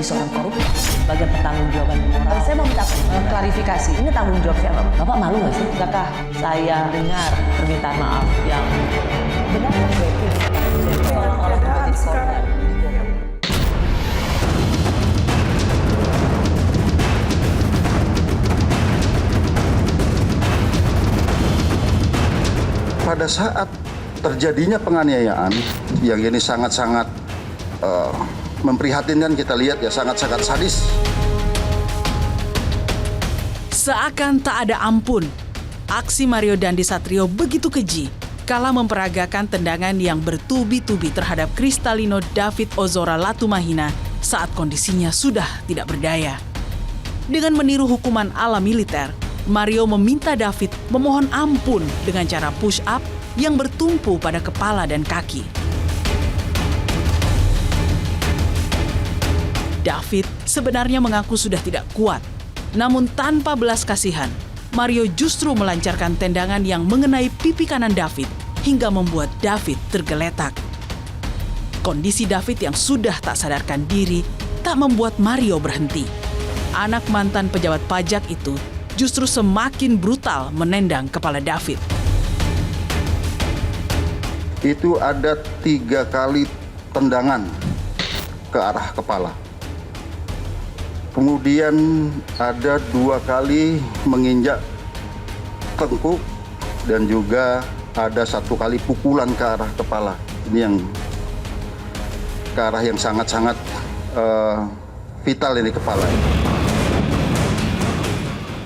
seorang koruptor, bagian pertanggungjawaban moral. Saya mau minta klarifikasi, ini tanggung jawab siapa? Bapak malu nggak sih? Tidakkah saya dengar permintaan maaf yang benar objektif? Seolah-olah menjadi korban. Pada saat terjadinya penganiayaan yang ini sangat-sangat memprihatinkan, kita lihat ya, sangat-sangat sadis. Seakan tak ada ampun, aksi Mario Dandi Satrio begitu keji kala memperagakan tendangan yang bertubi-tubi terhadap Kristalino David Ozora Latumahina saat kondisinya sudah tidak berdaya. Dengan meniru hukuman ala militer, Mario meminta David memohon ampun dengan cara push up yang bertumpu pada kepala dan kaki. David sebenarnya mengaku sudah tidak kuat, namun tanpa belas kasihan, Mario justru melancarkan tendangan yang mengenai pipi kanan David hingga membuat David tergeletak. Kondisi David yang sudah tak sadarkan diri tak membuat Mario berhenti. Anak mantan pejabat pajak itu justru semakin brutal menendang kepala David. Itu ada 3 kali tendangan ke arah kepala. Kemudian ada 2 kali menginjak tengkuk dan juga ada 1 kali pukulan ke arah kepala. Ini yang ke arah yang sangat-sangat vital ini kepala.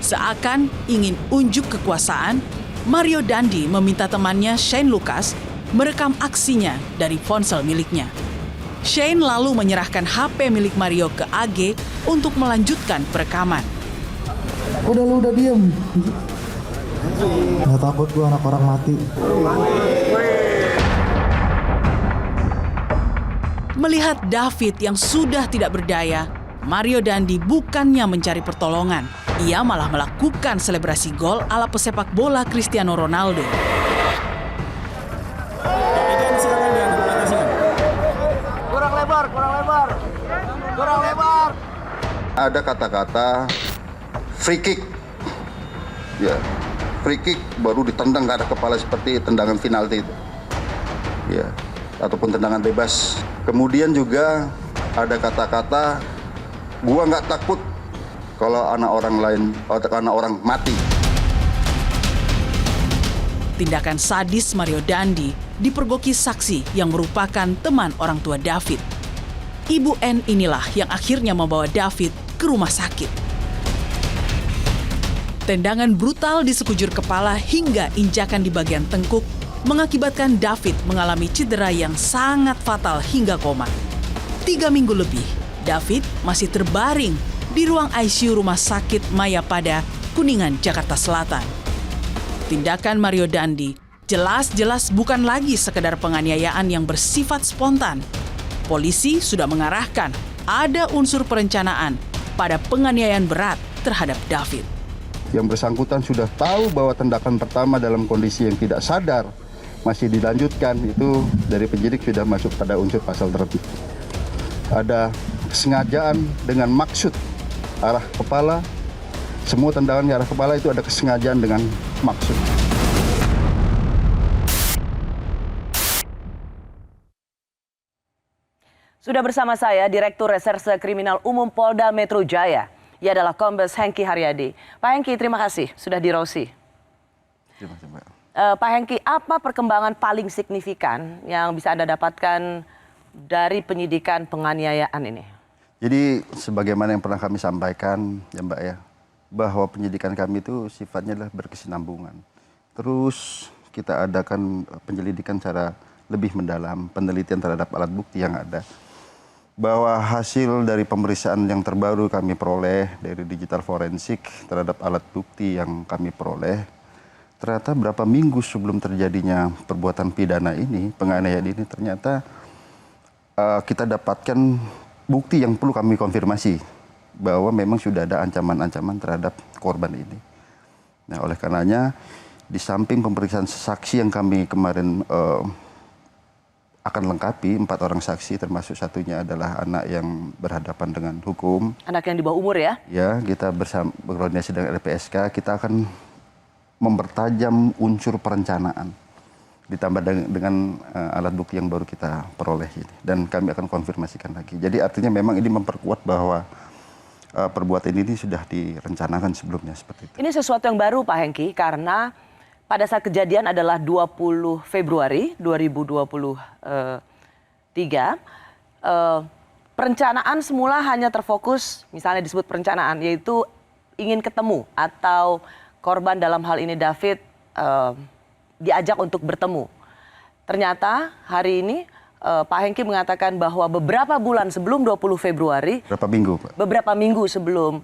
Seakan ingin unjuk kekuasaan, Mario Dandi meminta temannya Shane Lucas merekam aksinya dari ponsel miliknya. Shane lalu menyerahkan HP milik Mario ke AG untuk melanjutkan perekaman. Udah diem. Nggak takut gua anak orang mati. Melihat David yang sudah tidak berdaya, Mario Dandi bukannya mencari pertolongan. Ia malah melakukan selebrasi gol ala pesepak bola Cristiano Ronaldo. Kurang lebar. Ada kata-kata free kick. Ya, free kick baru ditendang ke arah kepala seperti tendangan penalti itu. Ya, ataupun tendangan bebas. Kemudian juga ada kata-kata gua nggak takut kalau anak orang lain atau anak orang mati. Tindakan sadis Mario Dandi dipergoki saksi yang merupakan teman orang tua David. Ibu N inilah yang akhirnya membawa David ke rumah sakit. Tendangan brutal di sekujur kepala hingga injakan di bagian tengkuk mengakibatkan David mengalami cedera yang sangat fatal hingga koma. 3 minggu lebih, David masih terbaring di ruang ICU Rumah Sakit Mayapada, Kuningan, Jakarta Selatan. Tindakan Mario Dandi jelas-jelas bukan lagi sekedar penganiayaan yang bersifat spontan. Polisi sudah mengarahkan ada unsur perencanaan pada penganiayaan berat terhadap David. Yang bersangkutan sudah tahu bahwa tindakan pertama dalam kondisi yang tidak sadar masih dilanjutkan, itu dari penyidik sudah masuk pada unsur pasal tertentu. Ada kesengajaan dengan maksud arah kepala, semua tendangan di arah kepala itu ada kesengajaan dengan maksud. Sudah bersama saya Direktur Reserse Kriminal Umum Polda Metro Jaya. Ia adalah Kombes Hengki Haryadi. Pak Hengki, terima kasih sudah di Rosi. Terima kasih, Mbak. Pak Hengki, apa perkembangan paling signifikan yang bisa Anda dapatkan dari penyidikan penganiayaan ini? Jadi sebagaimana yang pernah kami sampaikan ya Mbak ya, bahwa penyidikan kami itu sifatnya adalah berkesinambungan. Terus kita adakan penyelidikan secara lebih mendalam, penelitian terhadap alat bukti yang ada. Bahwa hasil dari pemeriksaan yang terbaru kami peroleh dari digital forensik terhadap alat bukti yang kami peroleh, ternyata berapa minggu sebelum terjadinya perbuatan pidana ini, penganiayaan ini, ternyata kita dapatkan bukti yang perlu kami konfirmasi bahwa memang sudah ada ancaman-ancaman terhadap korban ini. Nah, oleh karenanya di samping pemeriksaan saksi yang kami kemarin akan lengkapi 4 orang saksi, termasuk satunya adalah anak yang berhadapan dengan hukum. Anak yang di bawah umur ya? Ya, kita bersama berkoordinasi dengan LPSK, kita akan mempertajam unsur perencanaan. Ditambah dengan alat bukti yang baru kita peroleh ini. Dan kami akan konfirmasikan lagi. Jadi artinya memang ini memperkuat bahwa perbuatan ini sudah direncanakan sebelumnya seperti itu. Ini sesuatu yang baru Pak Hengki, karena pada saat kejadian adalah 20 Februari 2023. Perencanaan semula hanya terfokus, misalnya disebut perencanaan, yaitu ingin ketemu atau korban dalam hal ini David diajak untuk bertemu. Ternyata hari ini Pak Hengki mengatakan bahwa beberapa bulan sebelum 20 Februari, beberapa minggu sebelum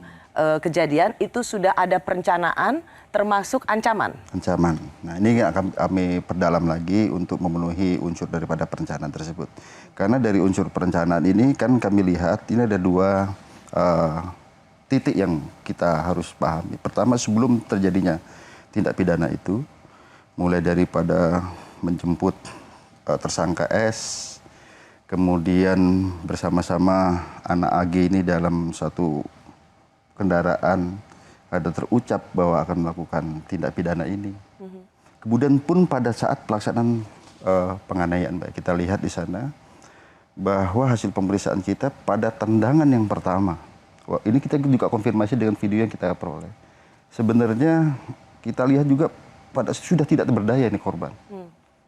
kejadian itu sudah ada perencanaan termasuk ancaman. Ancaman. Nah, ini akan kami perdalam lagi untuk memenuhi unsur daripada perencanaan tersebut. Karena dari unsur perencanaan ini kan kami lihat ini ada 2 titik yang kita harus pahami. Pertama, sebelum terjadinya tindak pidana itu, mulai daripada menjemput tersangka S, kemudian bersama-sama anak AG ini dalam satu kendaraan, ada terucap bahwa akan melakukan tindak pidana ini. Kemudian pun pada saat pelaksanaan penganiayaan, Mbak, kita lihat di sana bahwa hasil pemeriksaan kita pada tendangan yang pertama, ini kita juga konfirmasi dengan video yang kita peroleh. Sebenarnya kita lihat juga sudah tidak berdaya nih korban.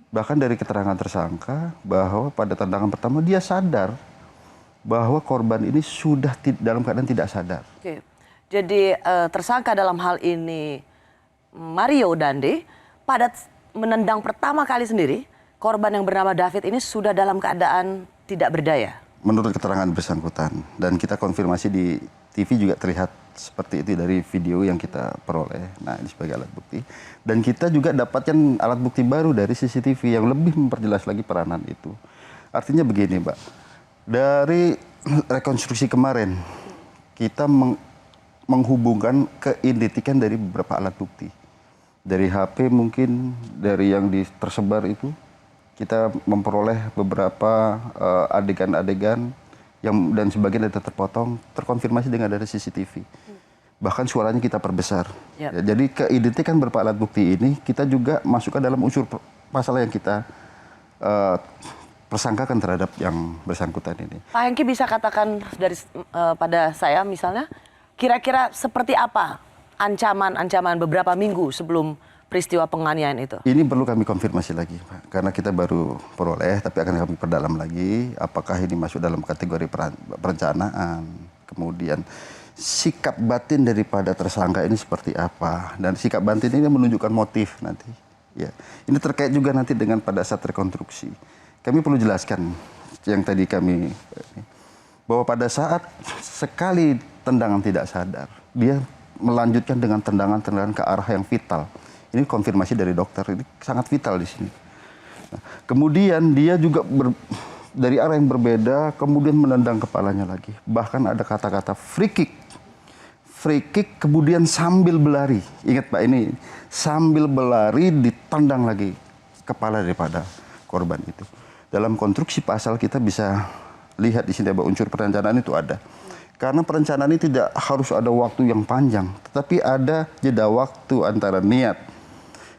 Bahkan dari keterangan tersangka bahwa pada tendangan pertama dia sadar bahwa korban ini sudah dalam keadaan tidak sadar. Oke. Jadi tersangka dalam hal ini Mario Dande pada menendang pertama kali sendiri, korban yang bernama David ini sudah dalam keadaan tidak berdaya. Menurut keterangan bersangkutan, dan kita konfirmasi di TV juga terlihat seperti itu dari video yang kita peroleh. Nah, ini sebagai alat bukti. Dan kita juga dapatkan alat bukti baru dari CCTV yang lebih memperjelas lagi peranan itu. Artinya begini, Mbak. Dari rekonstruksi kemarin, kita menghubungkan keidentikan dari beberapa alat bukti. Dari HP mungkin, dari yang tersebar itu, kita memperoleh beberapa adegan-adegan dan sebagian ada terpotong, terkonfirmasi dengan dari CCTV. Bahkan suaranya kita perbesar. Ya, jadi keidentikan beberapa alat bukti ini kita juga masukkan dalam unsur pasal yang kita persangkakan terhadap yang bersangkutan ini. Pak Hengki bisa katakan pada saya misalnya, kira-kira seperti apa ancaman beberapa minggu sebelum peristiwa penganiayaan itu? Ini perlu kami konfirmasi lagi, Pak. Karena kita baru peroleh, tapi akan kami perdalam lagi. Apakah ini masuk dalam kategori perencanaan, kemudian sikap batin daripada tersangka ini seperti apa, dan sikap batin ini menunjukkan motif nanti. Ya, ini terkait juga nanti dengan pada saat rekonstruksi. Kami perlu jelaskan yang tadi kami bahwa pada saat sekali tendangan tidak sadar, dia melanjutkan dengan tendangan-tendangan ke arah yang vital. Ini konfirmasi dari dokter, ini sangat vital di sini. Nah, kemudian dia juga dari arah yang berbeda, kemudian menendang kepalanya lagi. Bahkan ada kata-kata free kick. Free kick kemudian sambil berlari. Ingat Pak, ini sambil berlari ditendang lagi kepala daripada korban itu. Dalam konstruksi pasal kita bisa lihat di sini bahwa unsur perencanaan itu ada. Karena perencanaan ini tidak harus ada waktu yang panjang, tetapi ada jeda waktu antara niat,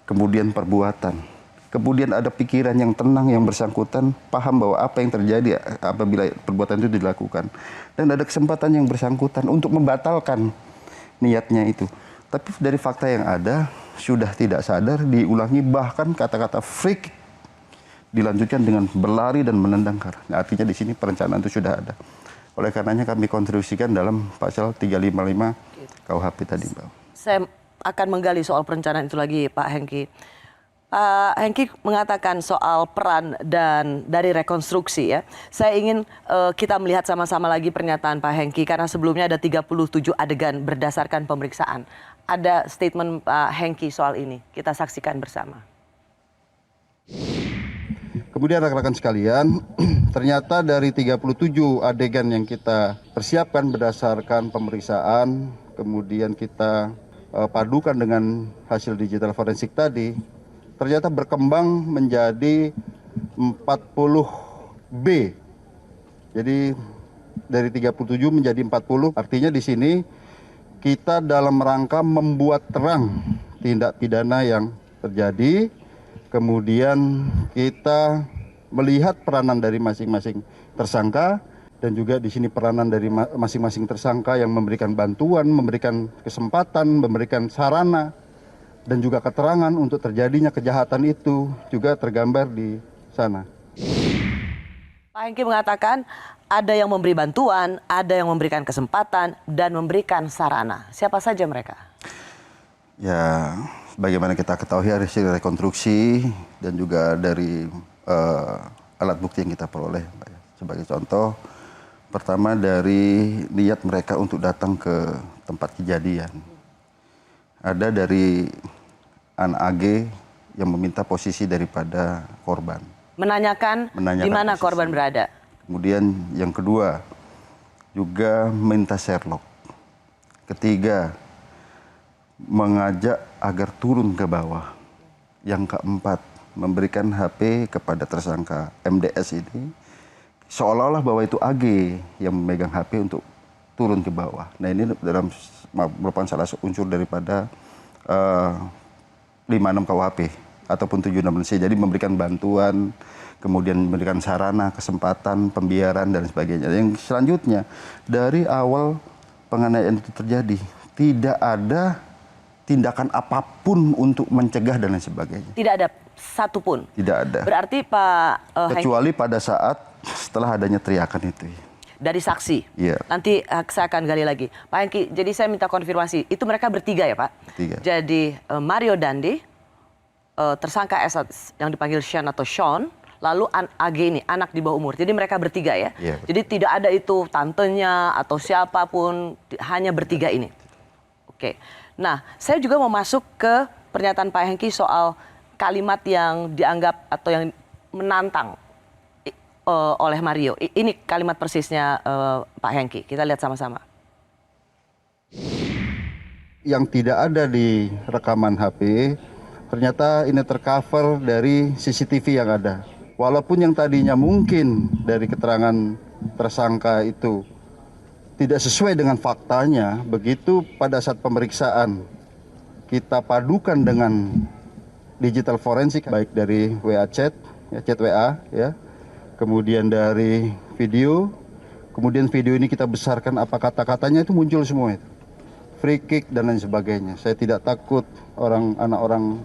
kemudian perbuatan. Kemudian ada pikiran yang tenang yang bersangkutan, paham bahwa apa yang terjadi apabila perbuatan itu dilakukan. Dan ada kesempatan yang bersangkutan untuk membatalkan niatnya itu. Tapi dari fakta yang ada, sudah tidak sadar, diulangi, bahkan kata-kata freak dilanjutkan dengan berlari dan menendang. Nah, artinya di sini perencanaan itu sudah ada. Oleh karenanya kami kontribusikan dalam pasal 355 KUHP tadi, Mbak. Saya akan menggali soal perencanaan itu lagi, Pak Hengki. Pak Hengki mengatakan soal peran dan dari rekonstruksi ya. Saya ingin kita melihat sama-sama lagi pernyataan Pak Hengki karena sebelumnya ada 37 adegan berdasarkan pemeriksaan. Ada statement Pak Hengki soal ini. Kita saksikan bersama. Kemudian rekan-rekan sekalian, ternyata dari 37 adegan yang kita persiapkan berdasarkan pemeriksaan, kemudian kita padukan dengan hasil digital forensik tadi, ternyata berkembang menjadi 40 B. Jadi dari 37 menjadi 40, artinya di sini kita dalam rangka membuat terang tindak pidana yang terjadi, kemudian kita melihat peranan dari masing-masing tersangka, dan juga di sini peranan dari masing-masing tersangka yang memberikan bantuan, memberikan kesempatan, memberikan sarana, dan juga keterangan untuk terjadinya kejahatan itu juga tergambar di sana. Pak Hengki mengatakan ada yang memberi bantuan, ada yang memberikan kesempatan, dan memberikan sarana. Siapa saja mereka? Ya, bagaimana kita ketahui hasil rekonstruksi dan juga dari alat bukti yang kita peroleh. Sebagai contoh, pertama dari niat mereka untuk datang ke tempat kejadian. Ada dari anak AG yang meminta posisi daripada korban. Menanyakan di mana posisi. korban berada. Kemudian yang kedua, juga minta Sherlock. Ketiga, mengajak agar turun ke bawah. Yang keempat, memberikan HP kepada tersangka MDS ini, seolah-olah bahwa itu AG yang memegang HP untuk turun ke bawah. Nah ini merupakan salah satu unsur daripada 56 KUHP ataupun 76C. Jadi memberikan bantuan, kemudian memberikan sarana, kesempatan, pembiaran, dan sebagainya. Yang selanjutnya, dari awal penganiayaan itu terjadi, tidak ada tindakan apapun untuk mencegah dan lain sebagainya. Tidak ada satupun? Tidak ada. Berarti Pak kecuali pada saat setelah adanya teriakan itu. Dari saksi? Iya. Nanti saya akan gali lagi. Pak Hengki, jadi saya minta konfirmasi. Itu mereka bertiga ya Pak? Bertiga. Jadi Mario Dandi, tersangka S yang dipanggil Sean atau Sean, lalu AG ini, anak di bawah umur. Jadi mereka bertiga ya? Iya. Jadi tidak ada itu tantenya atau siapapun, hanya bertiga ini? Oke. Nah, saya juga mau masuk ke pernyataan Pak Hengki soal kalimat yang dianggap atau yang menantang oleh Mario. Ini kalimat persisnya Pak Hengki. Kita lihat sama-sama. Yang tidak ada di rekaman HP, ternyata ini tercover dari CCTV yang ada. Walaupun yang tadinya mungkin dari keterangan tersangka itu tidak sesuai dengan faktanya, begitu pada saat pemeriksaan kita padukan dengan digital forensik, baik dari WA chat, ya, chat WA, ya, kemudian dari video, kemudian video ini kita besarkan apa kata-katanya itu muncul semua itu, free kick dan lain sebagainya. Saya tidak takut anak orang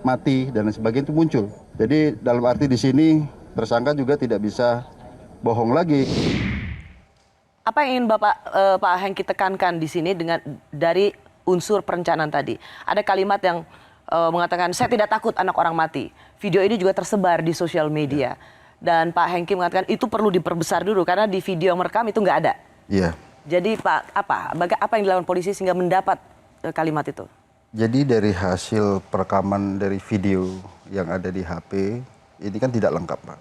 mati dan lain sebagainya itu muncul. Jadi dalam arti di sini tersangka juga tidak bisa bohong lagi. Apa yang ingin Pak Hengki tekankan di sini dengan dari unsur perencanaan tadi? Ada kalimat yang mengatakan saya tidak takut anak orang mati. Video ini juga tersebar di sosial media. Dan Pak Hengki mengatakan itu perlu diperbesar dulu karena di video yang merekam itu nggak ada. Iya. Jadi Pak, apa yang dilakukan polisi sehingga mendapat kalimat itu? Jadi dari hasil perekaman dari video yang ada di HP, ini kan tidak lengkap, Pak.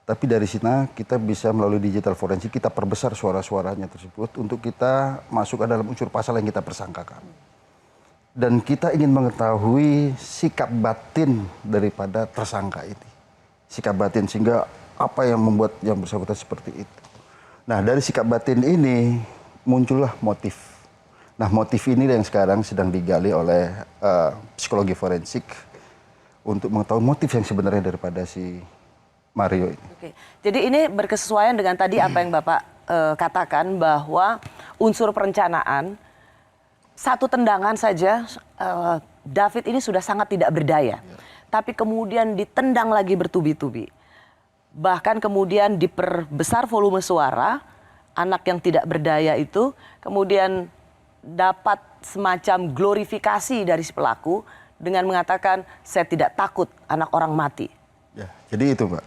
Tapi dari sini kita bisa melalui digital forensik, kita perbesar suara-suaranya tersebut untuk kita masuk ke dalam unsur pasal yang kita persangkakan. Dan kita ingin mengetahui sikap batin daripada tersangka ini. Sikap batin, sehingga apa yang membuat yang bersangkutan seperti itu. Nah, dari sikap batin ini muncullah motif. Nah, motif ini yang sekarang sedang digali oleh psikologi forensik untuk mengetahui motif yang sebenarnya daripada si Mario ini. Oke. Jadi ini berkesesuaian dengan tadi apa yang Bapak katakan bahwa unsur perencanaan satu tendangan saja David ini sudah sangat tidak berdaya. Tapi kemudian ditendang lagi bertubi-tubi. Bahkan kemudian diperbesar volume suara, anak yang tidak berdaya itu kemudian dapat semacam glorifikasi dari si pelaku dengan mengatakan saya tidak takut anak orang mati. Ya, jadi itu, Pak.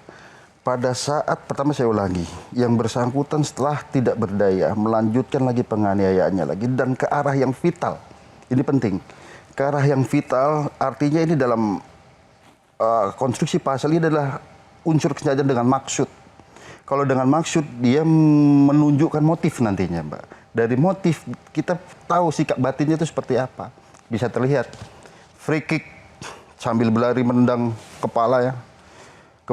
Pada saat pertama saya ulangi, yang bersangkutan setelah tidak berdaya melanjutkan lagi penganiayaannya lagi dan ke arah yang vital. Ini penting. Ke arah yang vital artinya ini dalam konstruksi pasal ini adalah unsur kesengajaan dengan maksud. Kalau dengan maksud dia menunjukkan motif nantinya, Mbak. Dari motif kita tahu sikap batinnya itu seperti apa. Bisa terlihat free kick sambil berlari menendang kepala ya.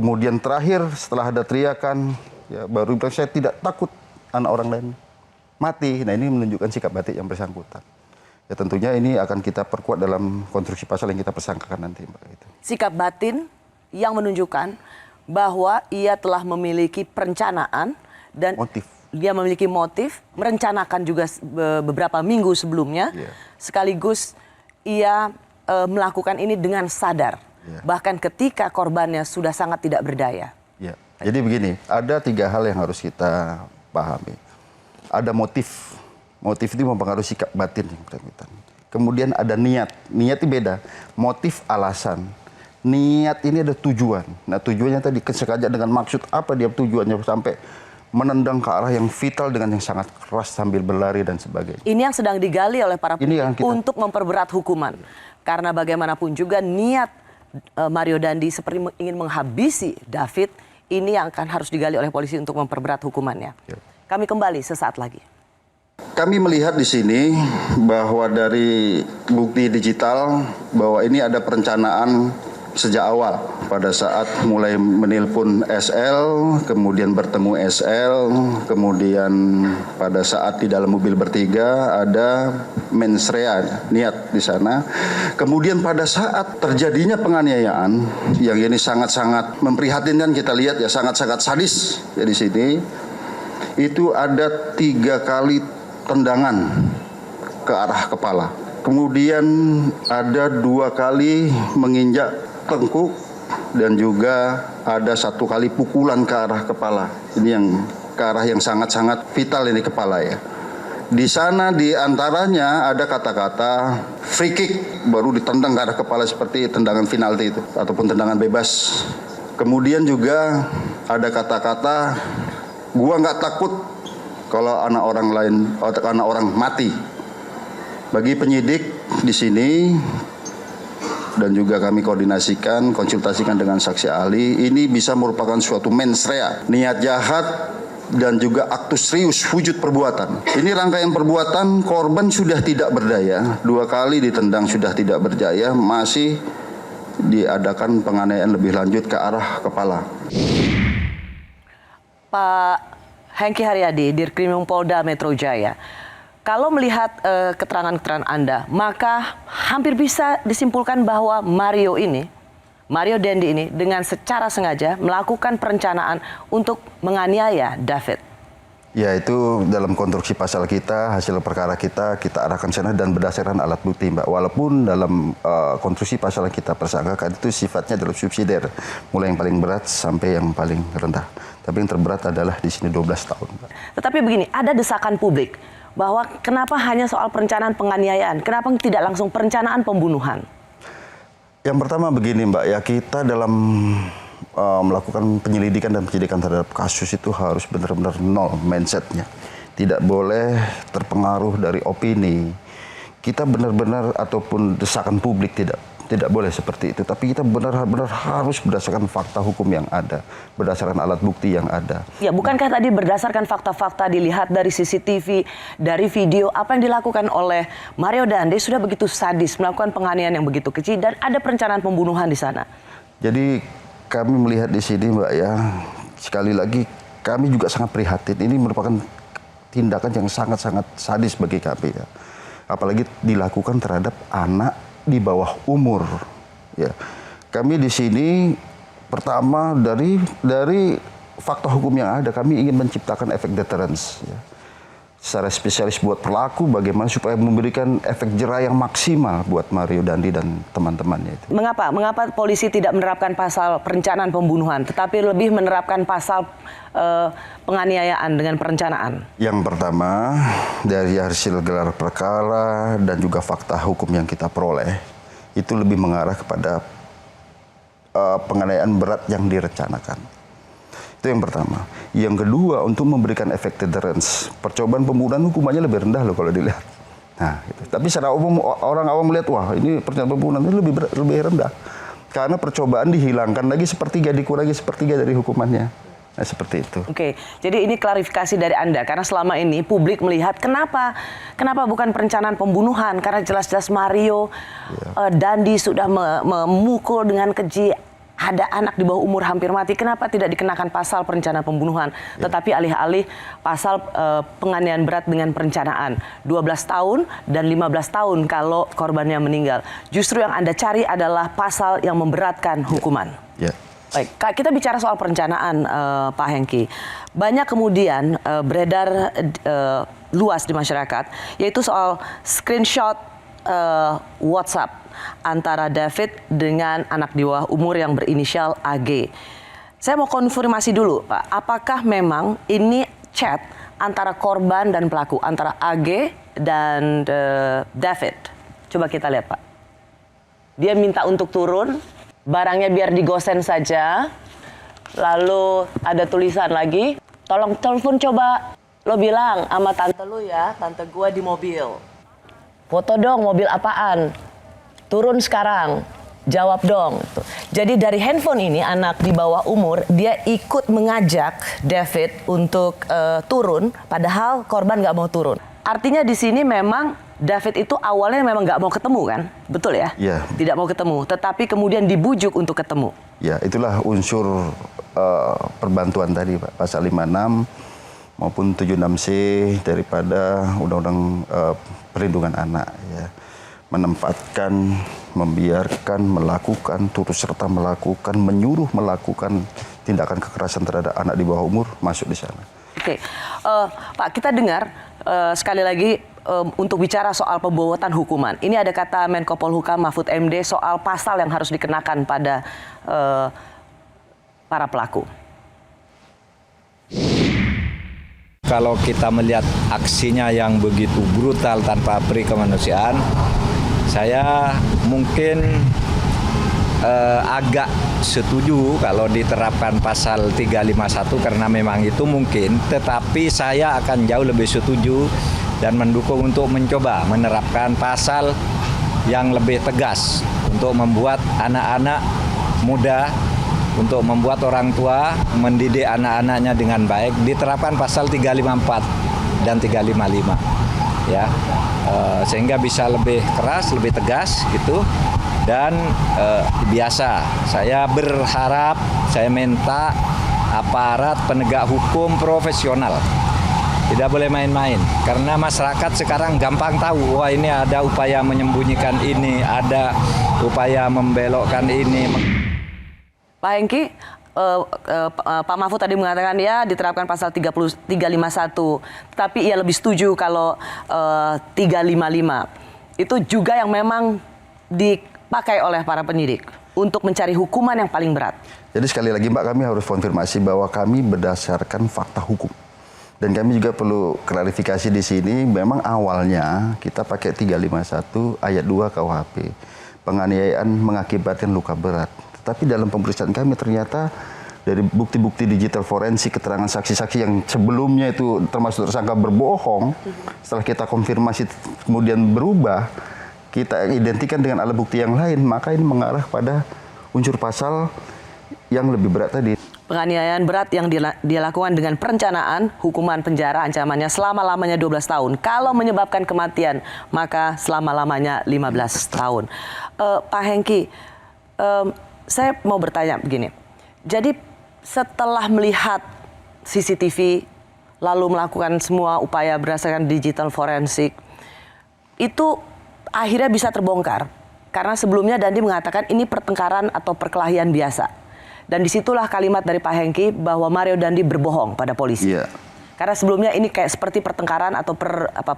Kemudian terakhir setelah ada teriakan, ya baru bilang saya tidak takut anak orang lain mati. Nah ini menunjukkan sikap batik yang bersangkutan. Ya tentunya ini akan kita perkuat dalam konstruksi pasal yang kita persangkakan nanti, Mbak. Itu. Sikap batin yang menunjukkan bahwa ia telah memiliki perencanaan dan Motif. dia memiliki motif, merencanakan juga beberapa minggu sebelumnya, sekaligus ia melakukan ini dengan sadar. Bahkan ketika korbannya sudah sangat tidak berdaya. Ya. Jadi begini, ada 3 hal yang harus kita pahami. Ada motif. Motif itu mempengaruhi sikap batin yang bersangkutan. Kemudian ada niat. Niat itu beda. Motif, alasan. Niat ini ada tujuan. Nah tujuannya tadi sengaja dengan maksud apa dia tujuannya sampai menendang ke arah yang vital dengan yang sangat keras sambil berlari dan sebagainya. Ini yang sedang digali oleh para penyidik untuk memperberat hukuman. Karena bagaimanapun juga niat Mario Dandi seperti ingin menghabisi David, ini yang akan harus digali oleh polisi untuk memperberat hukumannya. Kami kembali sesaat lagi. Kami melihat di sini bahwa dari bukti digital bahwa ini ada perencanaan sejak awal. Pada saat mulai menelpon SL, kemudian bertemu SL, kemudian pada saat di dalam mobil bertiga ada mens rea, niat di sana. Kemudian pada saat terjadinya penganiayaan yang ini sangat-sangat memprihatinkan, kita lihat ya sangat-sangat sadis ya di sini. Itu ada 3 kali tendangan ke arah kepala. Kemudian ada 2 kali menginjak tengkuk dan juga ada 1 kali pukulan ke arah kepala. Ini yang ke arah yang sangat-sangat vital ini kepala ya. Di sana di antaranya ada kata-kata free kick, baru ditendang ke arah kepala seperti tendangan penalti itu ataupun tendangan bebas. Kemudian juga ada kata-kata gua nggak takut kalau anak orang lain atau anak orang mati. Bagi penyidik di sini dan juga kami koordinasikan, konsultasikan dengan saksi ahli, ini bisa merupakan suatu mens rea, niat jahat dan juga aktus serius wujud perbuatan. Ini rangkaian perbuatan, korban sudah tidak berdaya, 2 kali ditendang sudah tidak berdaya, masih diadakan penganiayaan lebih lanjut ke arah kepala. Pak Hengki Haryadi, Dirkrimum Polda Metro Jaya. Kalau melihat keterangan-keterangan Anda, maka hampir bisa disimpulkan bahwa Mario Dandi ini dengan secara sengaja melakukan perencanaan untuk menganiaya David. Ya itu dalam konstruksi pasal kita, hasil perkara kita arahkan sana dan berdasarkan alat bukti, Mbak. Walaupun dalam konstruksi pasal yang kita persangkakan itu sifatnya adalah subsidiar, mulai yang paling berat sampai yang paling rendah. Tapi yang terberat adalah di sini 12 tahun, Mbak. Tetapi begini, ada desakan publik bahwa kenapa hanya soal perencanaan penganiayaan, kenapa tidak langsung perencanaan pembunuhan? Yang pertama begini, Mbak, ya kita dalam melakukan penyelidikan dan penyidikan terhadap kasus itu harus benar-benar nol mindsetnya. Tidak boleh terpengaruh dari opini. Kita benar-benar ataupun desakan publik tidak boleh seperti itu. Tapi kita benar-benar harus berdasarkan fakta hukum yang ada, berdasarkan alat bukti yang ada. Ya, bukankah tadi berdasarkan fakta-fakta dilihat dari CCTV, dari video, apa yang dilakukan oleh Mario Dandi sudah begitu sadis, melakukan penganiayaan yang begitu kecil dan ada perencanaan pembunuhan di sana. Jadi kami melihat di sini, Mbak, ya, sekali lagi kami juga sangat prihatin. Ini merupakan tindakan yang sangat-sangat sadis bagi kami, ya. Apalagi dilakukan terhadap anak di bawah umur, ya. Kami di sini pertama dari fakta hukum yang ada, kami ingin menciptakan efek deterrence, ya. Secara spesialis buat pelaku, bagaimana supaya memberikan efek jera yang maksimal buat Mario Dandi dan teman-temannya itu. Mengapa polisi tidak menerapkan pasal perencanaan pembunuhan, tetapi lebih menerapkan pasal penganiayaan dengan perencanaan? Yang pertama, dari hasil gelar perkara dan juga fakta hukum yang kita peroleh, itu lebih mengarah kepada penganiayaan berat yang direncanakan. Itu yang pertama. Yang kedua, untuk memberikan efek deterrence. Percobaan pembunuhan hukumannya lebih rendah loh kalau dilihat. Nah, gitu. Tapi secara umum orang awam melihat, wah ini perencanaan pembunuhan itu lebih rendah. Karena percobaan dihilangkan lagi sepertiga, dikurangi sepertiga dari hukumannya. Nah, seperti itu. Oke, jadi ini klarifikasi dari Anda. Karena selama ini publik melihat kenapa bukan perencanaan pembunuhan. Karena jelas-jelas Mario Dandi sudah memukul dengan keji ada anak di bawah umur hampir mati, kenapa tidak dikenakan pasal perencanaan pembunuhan, tetapi alih-alih pasal penganiayaan berat dengan perencanaan 12 tahun dan 15 tahun kalau korbannya meninggal. Justru yang Anda cari adalah pasal yang memberatkan hukuman. Ya. Baik, kita bicara soal perencanaan, Pak Hengki. Banyak kemudian beredar luas di masyarakat, yaitu soal screenshot WhatsApp antara David dengan anak di bawah umur yang berinisial AG. Saya mau konfirmasi dulu, Pak. Apakah memang ini chat antara korban dan pelaku, antara AG dan David? Coba kita lihat, Pak. Dia minta untuk turun, barangnya biar digosen saja. Lalu ada tulisan lagi, tolong telepon coba. Lo bilang sama tante lu ya, tante gua di mobil. Foto dong, mobil apaan? Turun sekarang, jawab dong. Jadi dari handphone ini anak di bawah umur, dia ikut mengajak David untuk turun, padahal korban nggak mau turun. Artinya di sini memang David itu awalnya memang nggak mau ketemu kan? Betul ya? Iya. Tidak mau ketemu, tetapi kemudian dibujuk untuk ketemu. Ya, itulah unsur perbantuan tadi, Pak. Pasal 56 maupun 76C daripada Undang-Undang Perlindungan Anak. Ya. Menempatkan, membiarkan, melakukan, turut serta melakukan, menyuruh melakukan tindakan kekerasan terhadap anak di bawah umur masuk di sana. Oke, Pak, kita dengar sekali lagi untuk bicara soal pembobatan hukuman. Ini ada kata Menko Polhukam Mahfud MD soal pasal yang harus dikenakan pada para pelaku. Kalau kita melihat aksinya yang begitu brutal tanpa peri kemanusiaan, saya mungkin agak setuju kalau diterapkan pasal 351 karena memang itu mungkin, tetapi saya akan jauh lebih setuju dan mendukung untuk mencoba menerapkan pasal yang lebih tegas untuk membuat anak-anak muda, untuk membuat orang tua mendidik anak-anaknya dengan baik. Diterapkan pasal 354 dan 355 ya, sehingga bisa lebih keras, lebih tegas gitu. Dan biasa saya berharap, saya minta aparat penegak hukum profesional tidak boleh main-main, karena masyarakat sekarang gampang tahu, wah ini ada upaya menyembunyikan ini, ada upaya membelokkan ini. Pak Hengki, Pak Mahfud tadi mengatakan ya diterapkan pasal 351, tapi ia lebih setuju kalau 355. Itu juga yang memang dipakai oleh para penyidik untuk mencari hukuman yang paling berat. Jadi sekali lagi Mbak, kami harus konfirmasi bahwa kami berdasarkan fakta hukum. Dan kami juga perlu klarifikasi di sini, memang awalnya kita pakai 351 ayat 2 KUHP. Penganiayaan mengakibatkan luka berat. Tetapi dalam pemeriksaan kami ternyata dari bukti-bukti digital forensik, keterangan saksi-saksi yang sebelumnya itu termasuk tersangka berbohong, setelah kita konfirmasi kemudian berubah, kita identikan dengan alat bukti yang lain, maka ini mengarah pada unsur pasal yang lebih berat tadi. Penganiayaan berat yang dilakukan dengan perencanaan, hukuman penjara ancamannya selama-lamanya 12 tahun. Kalau menyebabkan kematian, maka selama-lamanya 15 tahun. Pak Hengki, saya mau bertanya begini. Jadi setelah melihat CCTV, lalu melakukan semua upaya berdasarkan digital forensik, itu akhirnya bisa terbongkar. Karena sebelumnya Dandi mengatakan ini pertengkaran atau perkelahian biasa. Dan disitulah kalimat dari Pak Hengki bahwa Mario Dandi berbohong pada polisi. Iya. Karena sebelumnya ini kayak seperti pertengkaran atau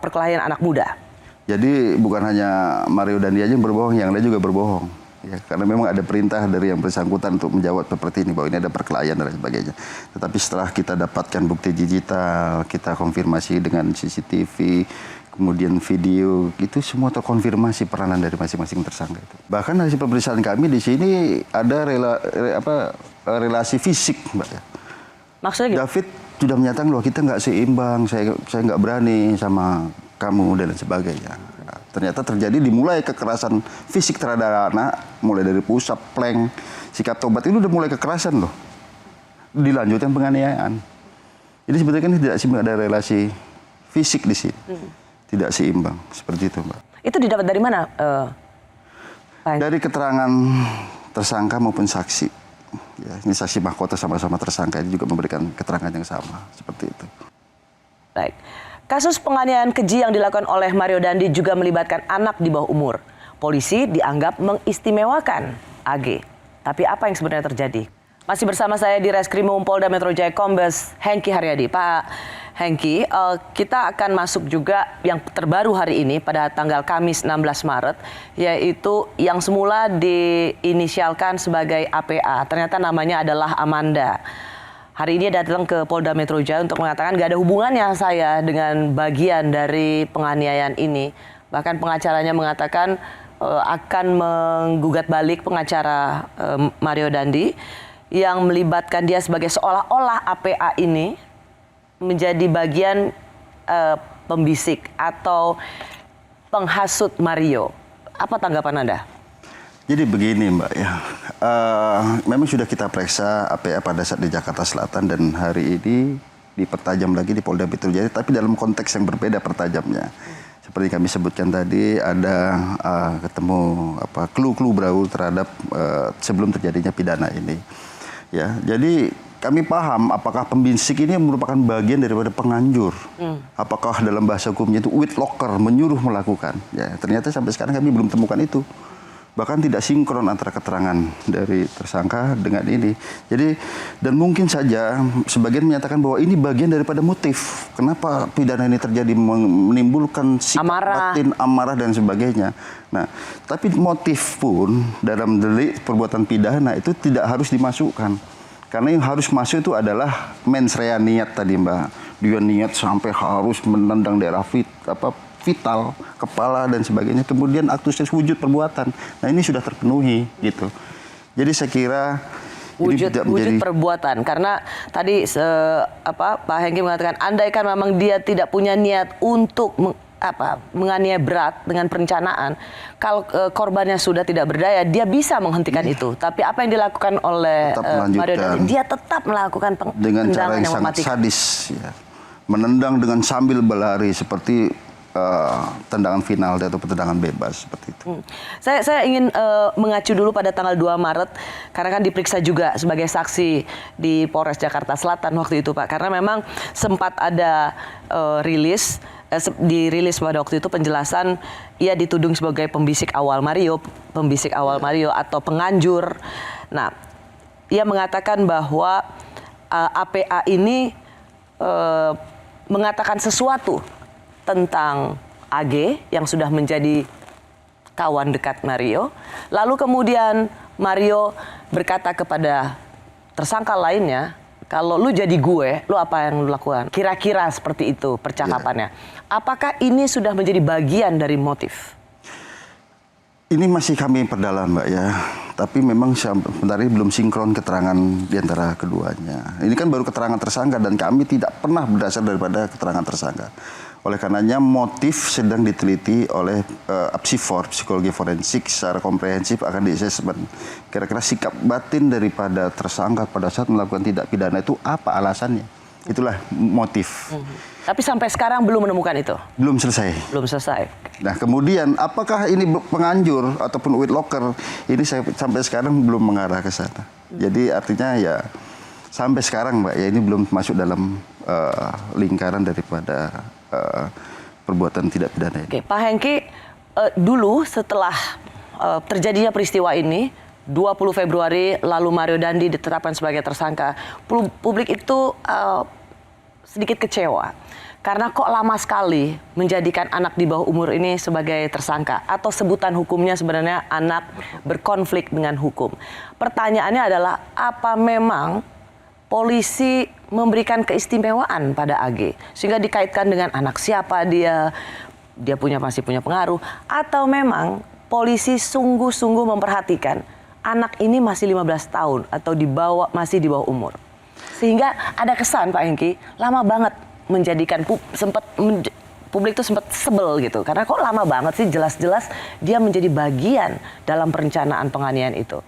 perkelahian anak muda. Jadi bukan hanya Mario Dandi aja yang berbohong, yang lain juga berbohong. Ya, karena memang ada perintah dari yang bersangkutan untuk menjawab seperti ini, bahwa ini ada perkelahian dan sebagainya. Tetapi setelah kita dapatkan bukti digital, kita konfirmasi dengan CCTV, kemudian video, itu semua terkonfirmasi peranan dari masing-masing tersangka itu. Bahkan hasil pemeriksaan kami di sini ada relasi fisik, Mbak. Maksudnya gitu? David sudah menyatakan bahwa kita nggak seimbang, saya nggak berani sama kamu dan sebagainya. Nah, ternyata terjadi dimulai kekerasan fisik terhadap anak, mulai dari pusap, plank, sikap tobat itu udah mulai kekerasan loh. Dilanjutkan penganiayaan. Jadi sebetulnya kan tidak seimbang, ada relasi fisik di sini. Tidak seimbang, seperti itu, Mbak. Itu didapat dari mana, Pak Hengki? Dari keterangan tersangka maupun saksi Ya, ini saksi mahkota sama-sama tersangka ini juga memberikan keterangan yang sama seperti itu. Baik. Kasus penganiayaan keji yang dilakukan oleh Mario Dandi juga melibatkan anak di bawah umur. Polisi dianggap mengistimewakan AG. Tapi apa yang sebenarnya terjadi? Masih bersama saya di Reskrimum Polda Metro Jaya Kombes Hengki Haryadi. Pak Hengki, kita akan masuk juga yang terbaru hari ini pada tanggal Kamis 16 Maret, yaitu yang semula diinisialkan sebagai APA. Ternyata namanya adalah Amanda. Hari ini datang ke Polda Metro Jaya untuk mengatakan gak ada hubungannya saya dengan bagian dari penganiayaan ini. Bahkan pengacaranya mengatakan akan menggugat balik pengacara Mario Dandi yang melibatkan dia sebagai seolah-olah APA ini menjadi bagian pembisik atau penghasut Mario. Apa tanggapan Anda? Jadi begini Mbak ya, memang sudah kita periksa APA pada saat di Jakarta Selatan dan hari ini dipertajam lagi di Polda Metro Jaya, tapi dalam konteks yang berbeda pertajamnya. Seperti kami sebutkan tadi, ada ketemu clue-clue baru terhadap sebelum terjadinya pidana ini. Ya, jadi kami paham apakah pembisik ini merupakan bagian daripada penganjur. Apakah dalam bahasa hukumnya itu with locker, menyuruh melakukan. Ya, ternyata sampai sekarang kami belum temukan itu. Bahkan tidak sinkron antara keterangan dari tersangka dengan ini. Jadi, dan mungkin saja sebagian menyatakan bahwa ini bagian daripada motif. Kenapa pidana ini terjadi, menimbulkan sikap batin, amarah dan sebagainya. Nah, tapi motif pun dalam delik perbuatan pidana itu tidak harus dimasukkan. Karena yang harus masuk itu adalah mens rea, niat tadi Mbak. Dia niat sampai harus menendang daerah vital, kepala dan sebagainya. Kemudian aktus wujud perbuatan. Nah ini sudah terpenuhi gitu. Jadi saya kira wujud perbuatan, karena tadi Pak Hengki mengatakan andaikan memang dia tidak punya niat untuk menganiaya berat dengan perencanaan, kalau korbannya sudah tidak berdaya, dia bisa menghentikan itu. Tapi apa yang dilakukan oleh Mario Dandi, dia tetap melakukan dengan cara yang sangat sadis, ya. Menendang dengan sambil berlari seperti tendangan final atau tendangan bebas seperti itu. Saya ingin mengacu dulu pada tanggal 2 Maret karena kan diperiksa juga sebagai saksi di Polres Jakarta Selatan waktu itu Pak. Karena memang sempat ada dirilis pada waktu itu penjelasan ia dituding sebagai pembisik awal Mario atau penganjur. Nah, ia mengatakan bahwa APA ini mengatakan sesuatu tentang AG yang sudah menjadi kawan dekat Mario. Lalu kemudian Mario berkata kepada tersangka lainnya, kalau lu jadi gue, lu apa yang lu lakukan? Kira-kira seperti itu percakapannya. Apakah ini sudah menjadi bagian dari motif? Ini masih kami perdalam Mbak ya. Tapi memang sebenarnya belum sinkron keterangan di antara keduanya. Ini kan baru keterangan tersangka dan kami tidak pernah berdasar daripada keterangan tersangka. Oleh karenanya motif sedang diteliti oleh Apsifor, psikologi forensik secara komprehensif akan di-assessment. Kira-kira sikap batin daripada tersangka pada saat melakukan tindak pidana itu apa alasannya? Itulah motif. Tapi sampai sekarang belum menemukan itu? Belum selesai. Belum selesai. Nah kemudian apakah ini penganjur ataupun with locker? Ini sampai sekarang belum mengarah ke sana. Jadi artinya ya sampai sekarang Mbak ya ini belum masuk dalam lingkaran daripada perbuatan tidak pidana ini. Oke, Pak Hengki, dulu setelah terjadinya peristiwa ini, 20 Februari lalu Mario Dandi ditetapkan sebagai tersangka, publik itu sedikit kecewa. Karena kok lama sekali menjadikan anak di bawah umur ini sebagai tersangka. Atau sebutan hukumnya sebenarnya anak berkonflik dengan hukum. Pertanyaannya adalah, apa memang polisi memberikan keistimewaan pada AG sehingga dikaitkan dengan anak siapa dia masih punya pengaruh, atau memang polisi sungguh-sungguh memperhatikan anak ini masih 15 tahun atau masih di bawah umur, sehingga ada kesan Pak Hengki lama banget menjadikan publik itu sempat sebel gitu, karena kok lama banget sih, jelas-jelas dia menjadi bagian dalam perencanaan penganiayaan itu.